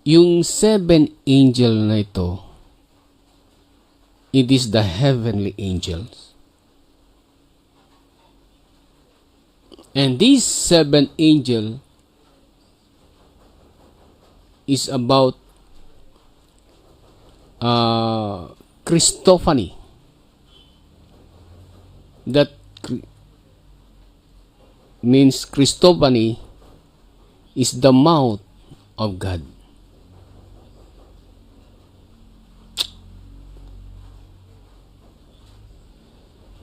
yung 7 angel na ito, it is the heavenly angels. And these 7 angel is about Christophany. That means Christophany is the mouth of God.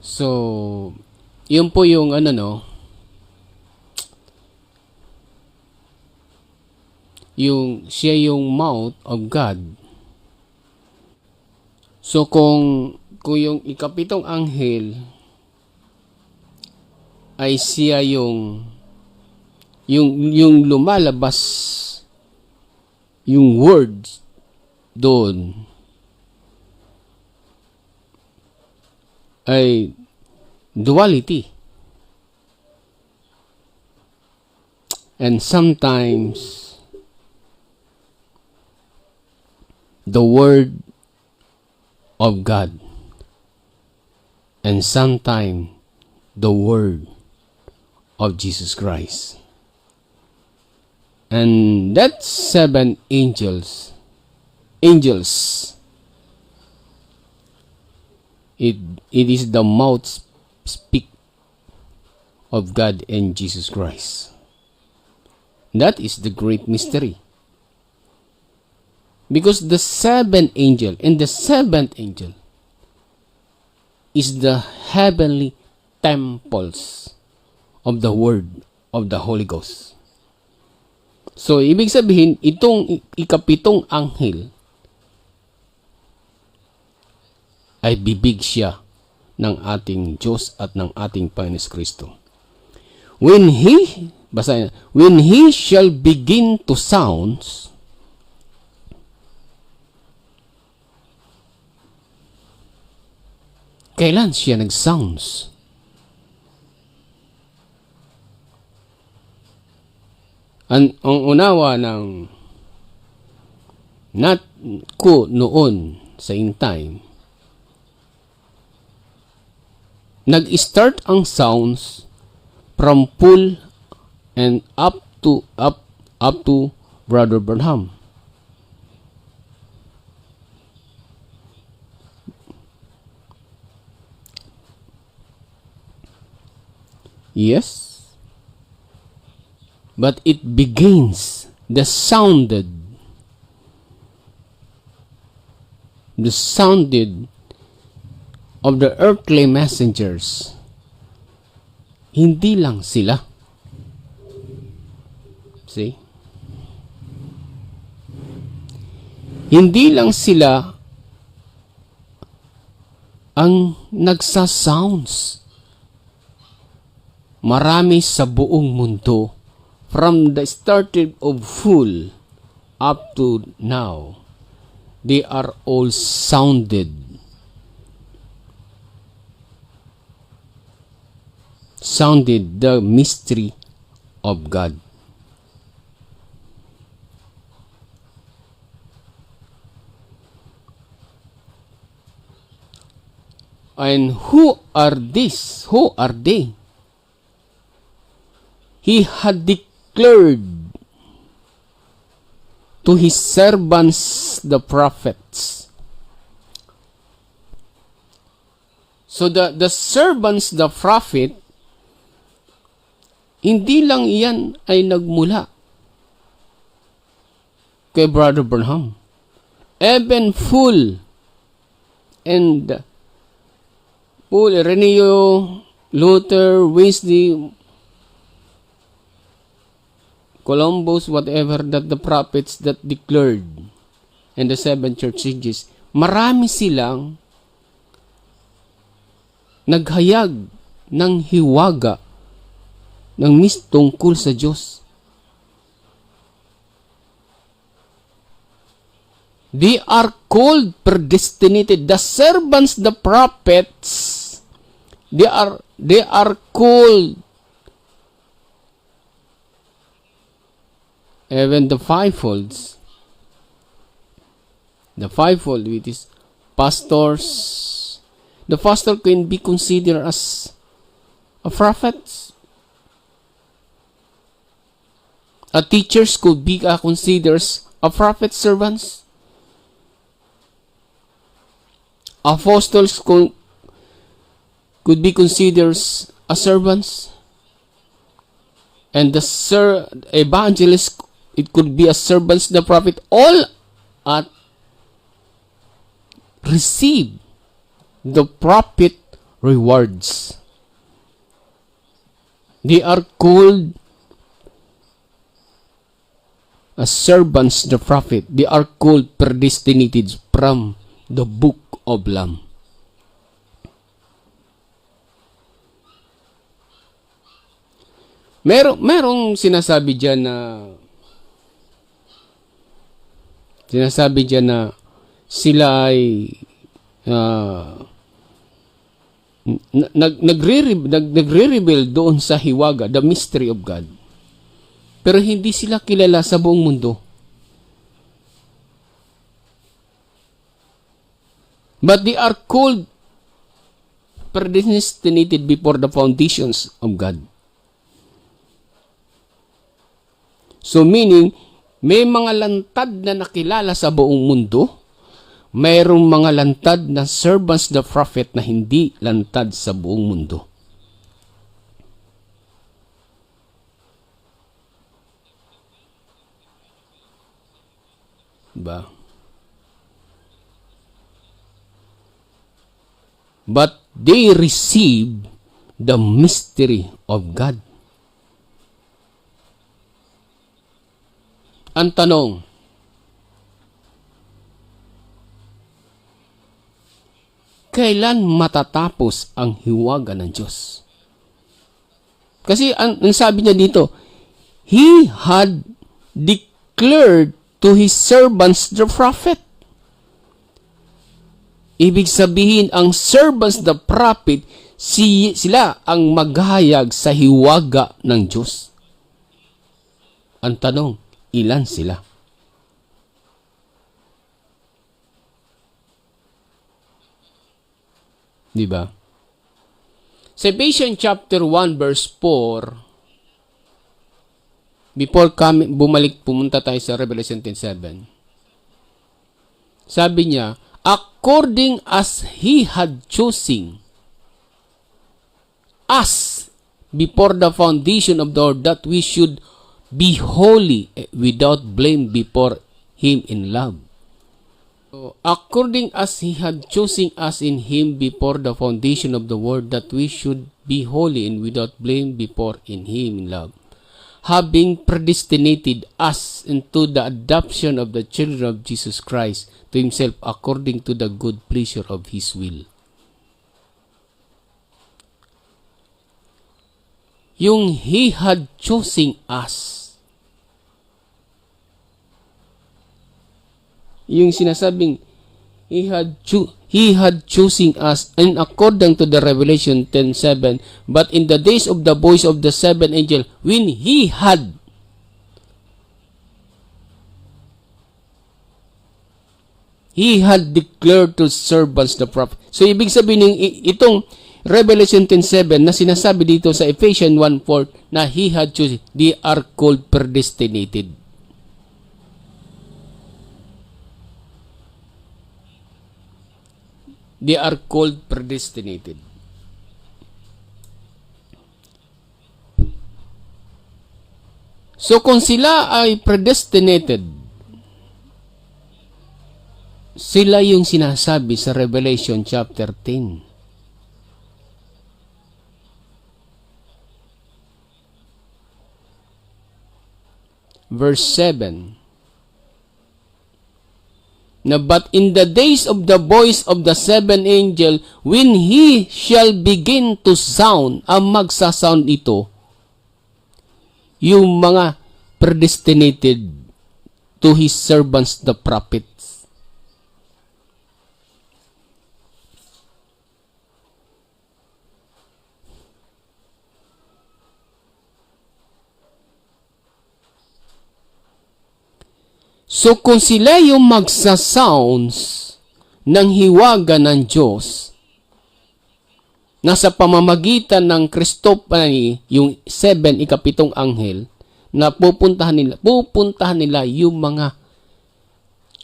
So, yun po yung yung siya yung mouth of God. So, kung yung ikapitong anghel ay siya yung lumalabas yung words doon ay duality. And sometimes the word of God, and sometimes the word of Jesus Christ. And that 7 angels, it is the mouth speak of God and Jesus Christ. That is the great mystery. Because the 7 angel and the 7th angel is the heavenly temples of the Word of the Holy Ghost. So, ibig sabihin, itong ikapitong anghel ay bibig siya ng ating Diyos at ng ating Panginoon Kristo. When He shall begin to sound, kailan siya nag-sounds? Ang unawa ng not ko noon sa in time, nag-start ang sounds from Paul and up to Brother Branham. Yes, but it begins the sounded of the earthly messengers. Hindi lang sila. See? Hindi lang sila ang nagsasounds. Marami sa buong mundo, from the starting of full up to now, they are all sounded the mystery of God. And who are these? Who are they? He had declared to His servants, the prophets. So the servants, the prophet, hindi lang iyan ay nagmula kay Brother Branham. Even Full and Paul, Ireneo, Luther, Wesley, Columbus, whatever that the prophets that declared and the 7 church ages, marami silang naghayag ng hiwaga ng tungkol sa Diyos. They are called predestinated. The servants, the prophets, they are called, even the fivefolds, The fivefold, which is pastors. The pastor can be considered as a prophet. A teachers could be considered a prophet servants. Apostles could be considered as servants. And the evangelist, it could be a servants, the prophet, all at receive the prophet rewards. They are called as servants, the prophet. They are called predestinated from the book of Lamb. Merong sinasabi diyan na sila ay nagre-reveal doon sa hiwaga, the mystery of God. Pero hindi sila kilala sa buong mundo. But they are called predestinated before the foundations of God. So meaning, may mga lantad na nakilala sa buong mundo, mayroong mga lantad na servants the prophet na hindi lantad sa buong mundo. Diba? But they receive the mystery of God. Ang tanong, kailan matatapos ang hiwaga ng Diyos? Kasi ang sabi niya dito, He had declared to His servants the prophet. Ibig sabihin, ang servants the prophet, sila ang maghayag sa hiwaga ng Diyos. Ang tanong, ilan sila? Diba? Sa Ephesians chapter 1 verse 4, before pumunta tayo sa Revelation 10:7, sabi niya, according as He had chosen us before the foundation of the world, that we should be holy without blame before Him in love. So, according as He had chosen us in Him before the foundation of the world, that we should be holy and without blame before in Him in love, having predestinated us into the adoption of the children of Jesus Christ to Himself according to the good pleasure of His will. Yung He had chosen us, yung sinasabing He had chosen us, and according to the Revelation 10:7, but in the days of the voice of the seven angel, when He had declared to servants the prophet. So ibig sabihin itong Revelation 10:7 na sinasabi dito sa Ephesians 1:4 na He had chosen, they are called predestinated. They are called predestinated. So kung sila ay predestinated, sila yung sinasabi sa Revelation chapter 10. Verse 7. Na but in the days of the voice of the seven angel, when He shall begin to sound, ang magsasound ito, yung mga predestinated to His servants, the prophets. So kung sila yung magsasounds ng hiwaga ng Diyos, nasa pamamagitan ng Kristopani, yung 7, ikapitong anghel, na pupuntahan nila yung mga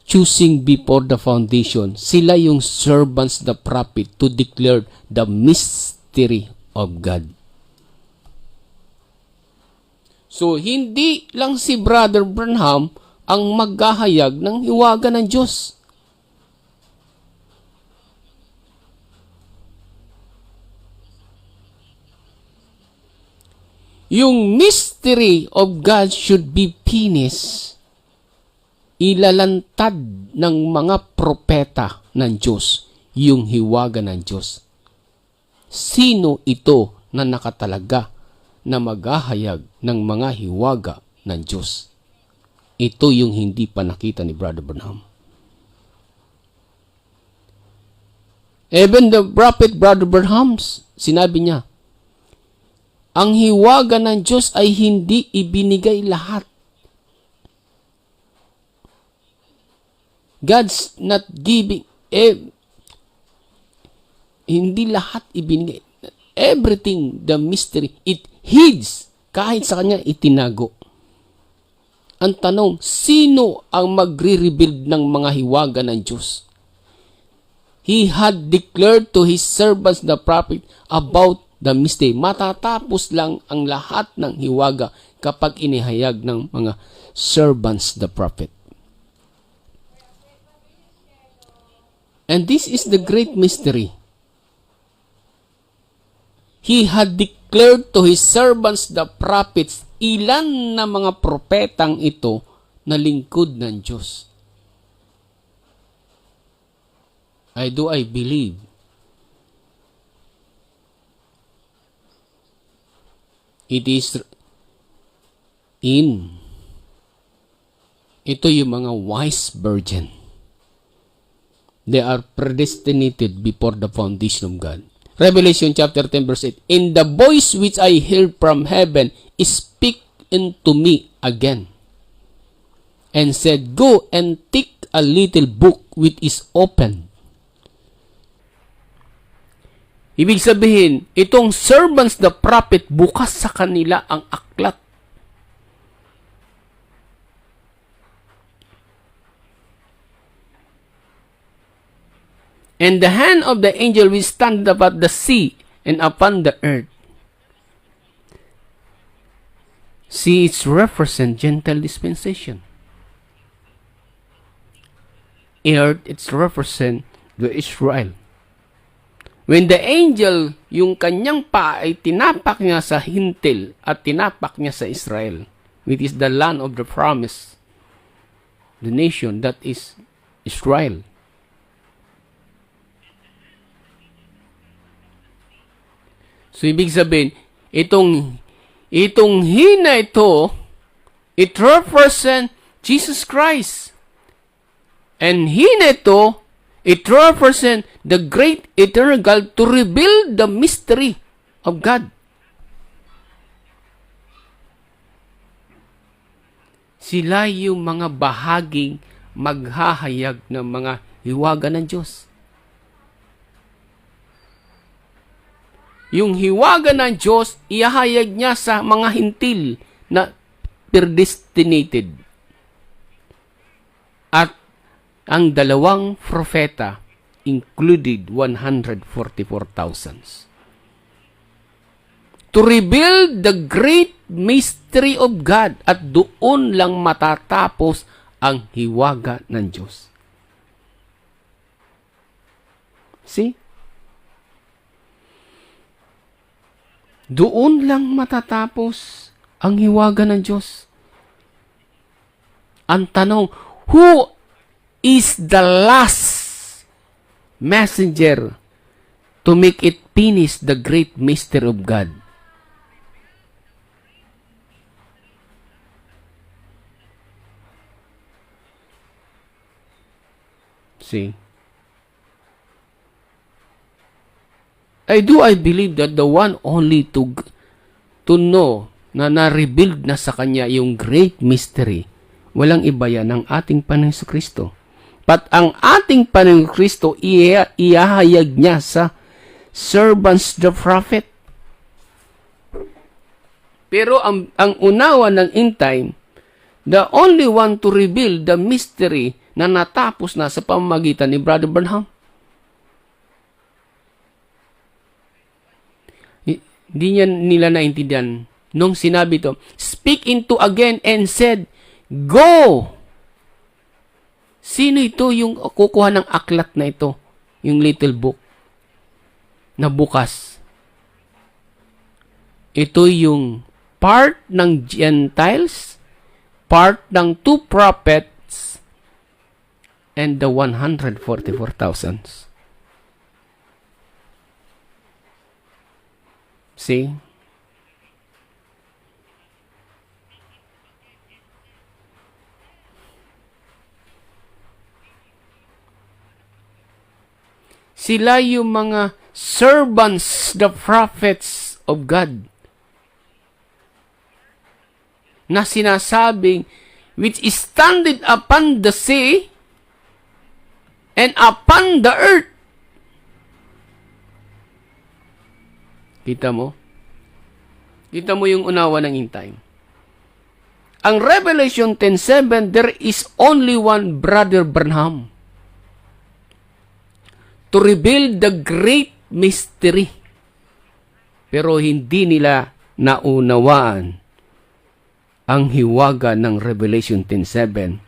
choosing before the foundation. Sila yung servants, the prophet, to declare the mystery of God. So, hindi lang si Brother Branham ang maghahayag ng hiwaga ng Diyos. Yung mystery of God should be finished, ilalantad ng mga propeta ng Diyos yung hiwaga ng Diyos. Sino ito na nakatalaga na maghahayag ng mga hiwaga ng Diyos? Ito yung hindi pa nakita ni Brother Branham. Even the prophet Brother Branham, sinabi niya, ang hiwaga ng Diyos ay hindi ibinigay lahat. God's not giving, hindi lahat ibinigay. Everything, the mystery, it hides. Kahit sa kanya, itinago. Ang tanong, sino ang magre-rebuild ng mga hiwaga ng Diyos? He had declared to his servants, the prophet, about the mystery. Matatapos lang ang lahat ng hiwaga kapag inihayag ng mga servants, the prophet. And this is the great mystery. He had declared to his servants, the prophets, ilan na mga propetang ito na lingkod ng Diyos. I believe it is ito yung mga wise virgin. They are predestinated before the foundation of God. Revelation chapter 10 verse 8. In the voice which I heard from heaven, speak unto me again, and said, Go and take a little book which is open. Ibig sabihin, itong servants, the prophet, bukas sa kanila ang aklat. And the hand of the angel will stand about the sea and upon the earth. See, it's represent gentle dispensation. Earth, it's represent the Israel. When the angel, yung kanyang paa ay tinapak niya sa hintil at tinapak niya sa Israel, which is the land of the promise, the nation that is Israel. So, ibig sabihin, itong hina ito, it represent Jesus Christ. And hina ito, it represent the great eternal God to reveal the mystery of God. Sila yung mga bahaging maghahayag ng mga hiwaga ng Diyos. Yung hiwaga ng Diyos, ihahayag niya sa mga hintil na predestinated. At ang dalawang propeta included 144,000. To reveal the great mystery of God, at doon lang matatapos ang hiwaga ng Diyos. See? Doon lang matatapos ang hiwaga ng Diyos. Ang tanong, who is the last messenger to make it finish the great mystery of God? See? I believe that the one only to know na na-rebuild na sa kanya yung great mystery Walang iba yan ng ating Panginoon Kristo. Pat ang ating Panginoon Kristo, iahayag niya sa servants the prophet. Pero ang unawa ng end time, the only one to reveal the mystery na natapos na sa pamamagitan ni Brother Branham. Hindi nila naintindihan. Nung sinabi to, speak into again and said, go! Sino ito yung kukuha ng aklat na ito? Yung little book na bukas. Ito yung part ng Gentiles, part ng two prophets, and the 144,000. See? Sila yung mga servants, the prophets of God, na sinasabing, which is standing upon the sea and upon the earth. Kita mo? Kita mo yung unawa ng end time. Ang Revelation 10:7, there is only one Brother Branham to reveal the great mystery. Pero hindi nila naunawaan ang hiwaga ng Revelation 10:7.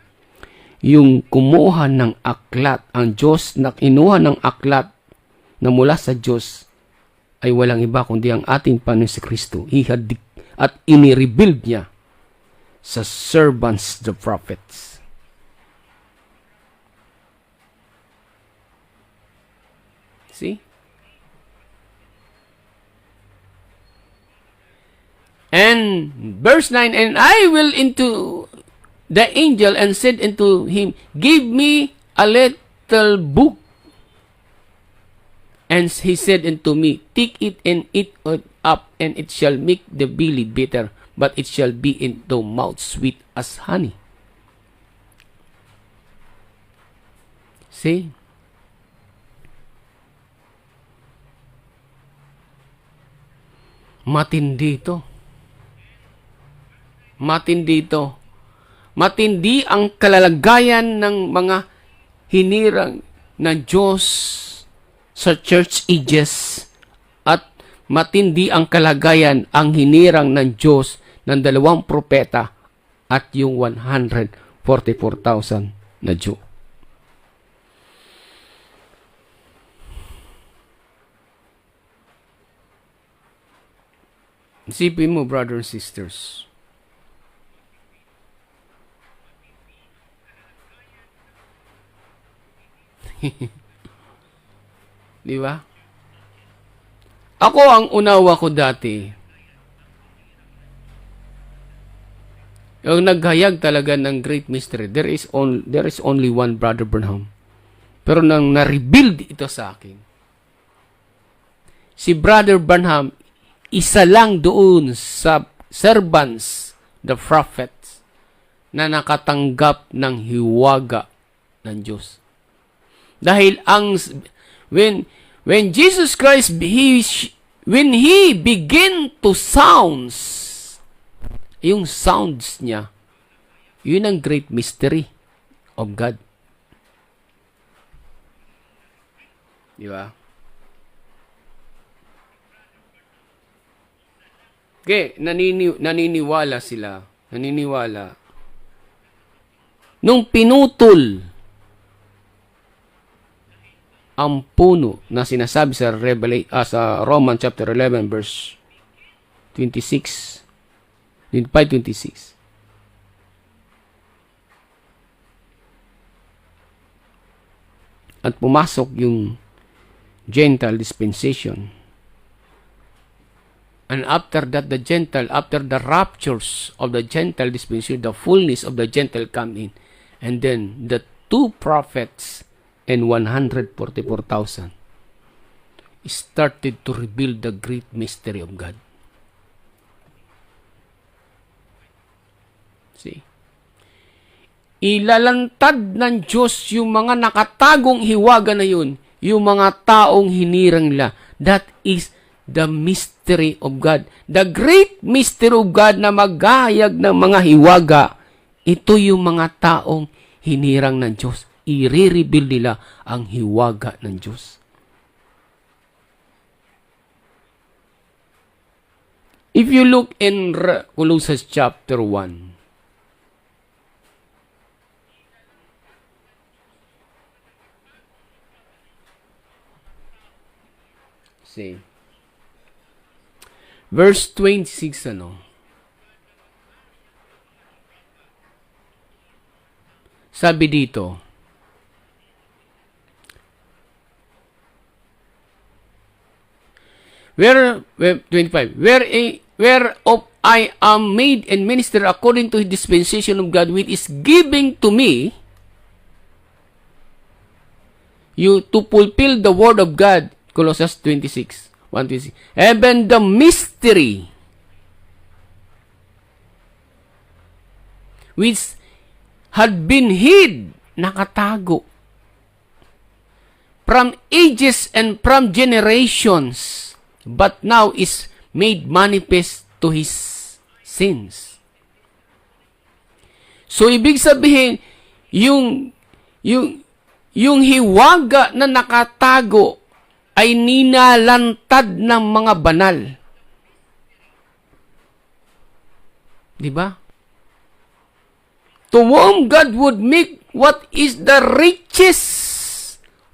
Yung kumuha ng aklat, ang Diyos na kinuha ng aklat na mula sa Diyos ay walang iba kundi ang ating Panginoon si Kristo. At inirebuild niya sa servants, the prophets. See? And verse 9, and I will into the angel and said unto him, give me a little book. And he said unto me, take it and eat it up, and it shall make the belly bitter, but it shall be in the mouth sweet as honey. See? Matindi ito. Matindi ito. Matindi ang kalalagayan ng mga hinirang ng Diyos sa church ages, at matindi ang kalagayan ang hinirang ng Diyos ng 2 propeta at yung 144,000 na Jew. Isipin mo, brothers and sisters. Di ba? Ako, ang unawa ko dati, yung naghayag talaga ng great mystery, there is only one Brother Branham. Pero nang na-rebuild ito sa akin, si Brother Branham, isa lang doon sa servants, the prophets, na nakatanggap ng hiwaga ng Diyos. Dahil when Jesus Christ, when He begin to sounds, yung sounds niya, yun ang great mystery of God. Di ba? Okay, naniniwala sila. Naniniwala. Nung pinutol ang puno na sinasabi sa sa Romans chapter 11 verse 26, 25-26. At pumasok yung Gentile dispensation. And after that, after the raptures of the Gentile dispensation, the fullness of the Gentile come in. And then the 2 prophets and 144,000 started to reveal the great mystery of God. See? Ilalantad ng Diyos yung mga nakatagong hiwaga na yun, yung mga taong hinirang nila. That is the mystery of God. The great mystery of God na maghahayag ng mga hiwaga, ito yung mga taong hinirang ng Diyos. I-reveal nila ang hiwaga ng Diyos. If you look in Colossians chapter 1, see, verse 26, sabi dito, whereof I am made and minister according to the dispensation of God, which is giving to me you to fulfill the word of God. Colossians 26, 1-26. Even the mystery which had been hid, nakatago, from ages and from generations, but now is made manifest to His sins. So, ibig sabihin, yung hiwaga na nakatago ay ninalantad ng mga banal. Di ba? To whom God would make what is the riches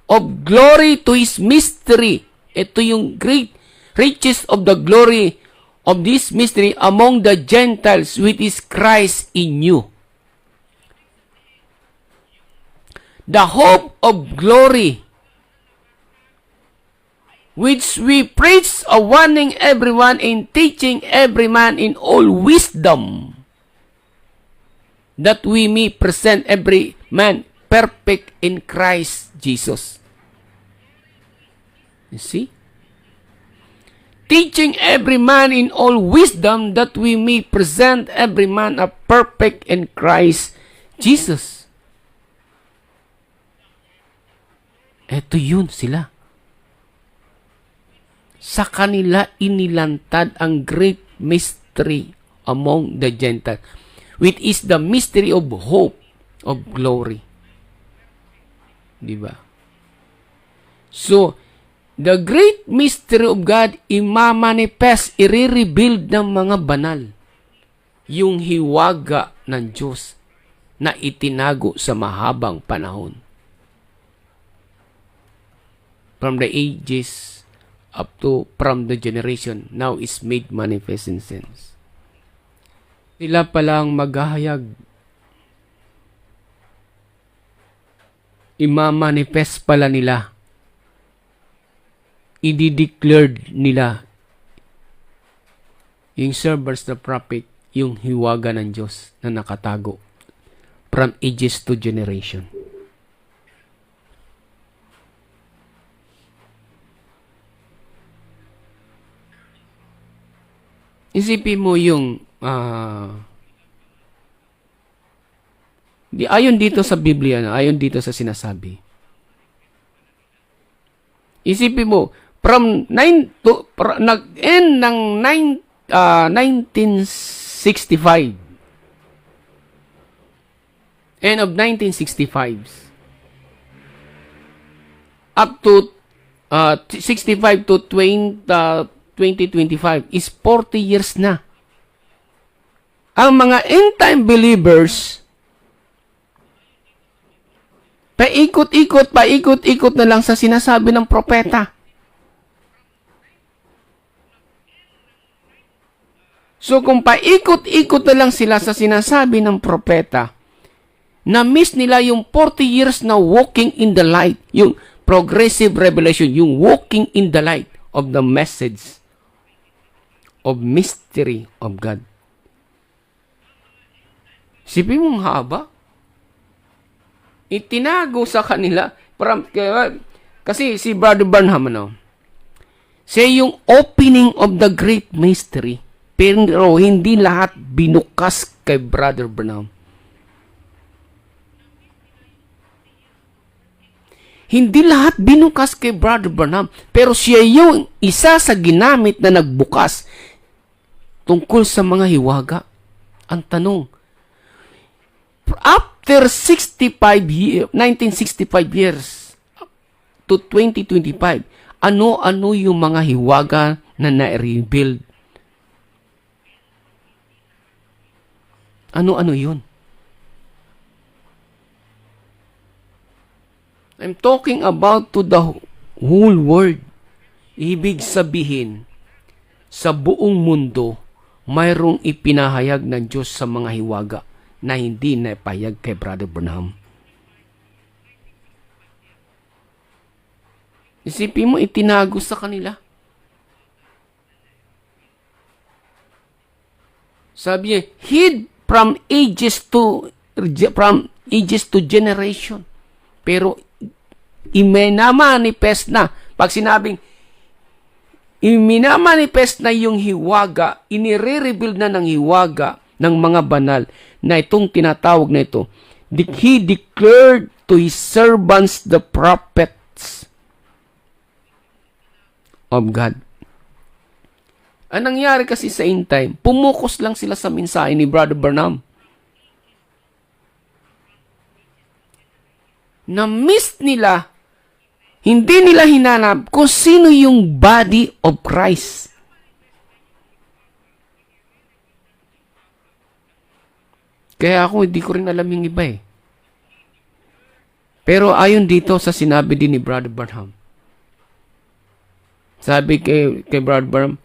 of glory to His mystery. Ito yung great riches of the glory of this mystery among the Gentiles, which is Christ in you. The hope of glory, which we preach, warning everyone and teaching every man in all wisdom, that we may present every man perfect in Christ Jesus. You see? Teaching every man in all wisdom, that we may present every man a perfect in Christ Jesus. Eto yun sila. Sa kanila inilantad ang great mystery among the Gentiles, which is the mystery of hope, of glory. Diba? So, the great mystery of God, imamanifest, i-rebuild ng mga banal. Yung hiwaga ng Diyos na itinago sa mahabang panahon. From the ages up to from the generation, now is made manifest in sense. Sila palang maghahayag. Imamanifest pala nila. I-declared nila yung servants the prophet, yung hiwaga ng Diyos na nakatago from ages to generation. Isipin mo yung ayon dito sa Biblia, ayon dito sa sinasabi. Isipin mo, nag-end ng 1965. End of 1965. Up to 65 to 2025 is 40 years na. Ang mga end-time believers, paikot-ikot na lang sa sinasabi ng propeta. So kung paikot-ikot na lang sila sa sinasabi ng propeta, na-miss nila yung 40 years na walking in the light, yung progressive revelation, yung walking in the light of the message of mystery of God. Sipin mong haba. Itinago sa kanila. Kasi si Brother Branham, siya yung opening of the great mystery. Pero hindi lahat binukas kay Brother Branham. Hindi lahat binukas kay Brother Branham, pero siya yung isa sa ginamit na nagbukas tungkol sa mga hiwaga. Ang tanong, after 1965 years to 2025, ano-ano yung mga hiwaga na na-rebuild? Ano-ano yun? I'm talking about to the whole world. Ibig sabihin, sa buong mundo, mayroong ipinahayag ng Diyos sa mga hiwaga na hindi naipahayag kay Brother Branham. Isipin mo, itinago sa kanila. Sabi niya, hid from ages to generation. Pero iminamanifest na. Pag sinabing iminamanifest na yung hiwaga, inire-rebuild na ng hiwaga ng mga banal na itong tinatawag na ito. He declared to his servants the prophets of God. Ang nangyari kasi sa end time, pumukos lang sila sa mensahe ni Brother Branham. Na-miss nila, hindi nila hinanap kung sino yung body of Christ. Kaya ako, hindi ko rin alam yung iba eh. Pero ayon dito sa sinabi din ni Brother Branham, sabi kay Brother Branham,